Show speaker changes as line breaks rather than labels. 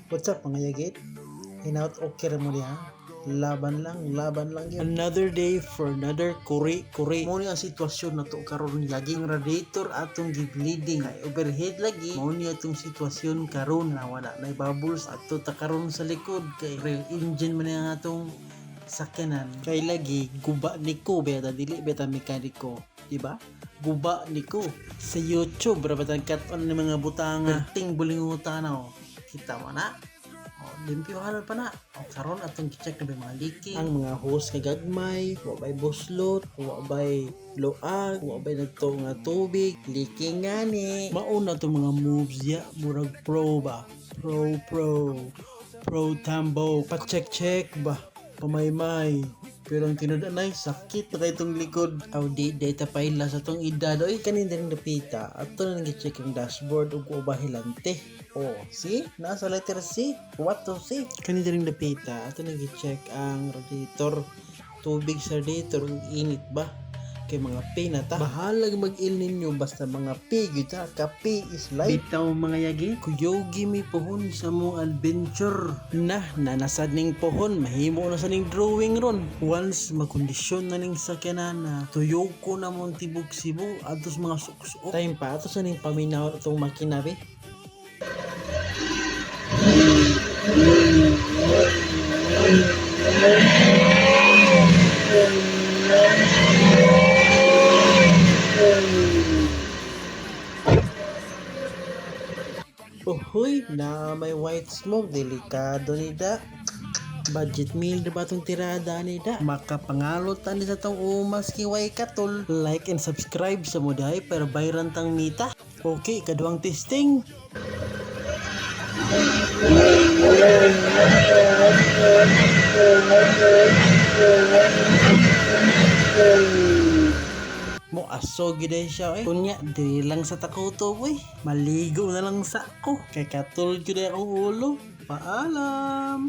What's up mga yagit? Hinaut okay ra mo niya. Laban lang yun. Another day for another kuri. Mo ni ang sitwasyon na to karon laging radiator atong gibleeding kay overhead lagi. Mo ni atong sitwasyon karon na wala na bubbles ato ta karon sa likod kay real engine man ang atong sakyanan. Kay lagi guba niko beta dili beta mekaniko, di ba? Guba niko sa YouTube ra batang kat-on ni mga butanga ting bulingutan na kita mo na. Limpyohan pa na. Karon atong gi-check na mga leaking. Ang mga hose kay gagmay, wa bay buslot, wa bay luag, wa bay nagto nga tubig, leaking ngani. Mauna to mga moves ya, murag pro ba. Pro tambo, pa-check ba. Pamaymay. Pero ang tinudanay, sakit na itong likod. Audi, data paila sa itong edad. Oy, kanin din napita. Ato na nag-check ang dashboard o kubahilante. Oh, see? Nasa letter C. What to see? Kanin din napita. Ato nag-check ang radiator. Tubig sa radiator. Init ba? Kay mga P na ta. Bahalag mag-il ninyo basta mga P kita. Ka P is life. Bitaw mga yagi. Kuyogi mi pohon sa mong adventure. Nanasad ning pohon. Mahimo na sa ning drawing ron. Once makondisyon na ning sakyanan na tuyog ko na mong tibok sibo. Atos mga suksok. Time pa. Atos na ning paminaw itong makina be. Uy, na may white smoke, delikado ni da. Budget meal na ba itong tirada ni da? Makapangalot tani sa itong umas kiway katol. Like and subscribe sa muday pero bayran tang mita. Okay, kaduang testing. Mo aso gid siya kunya dili lang sa takoto boy, maligo na lang sa ako kay katol gyud akong ulo. Paalam.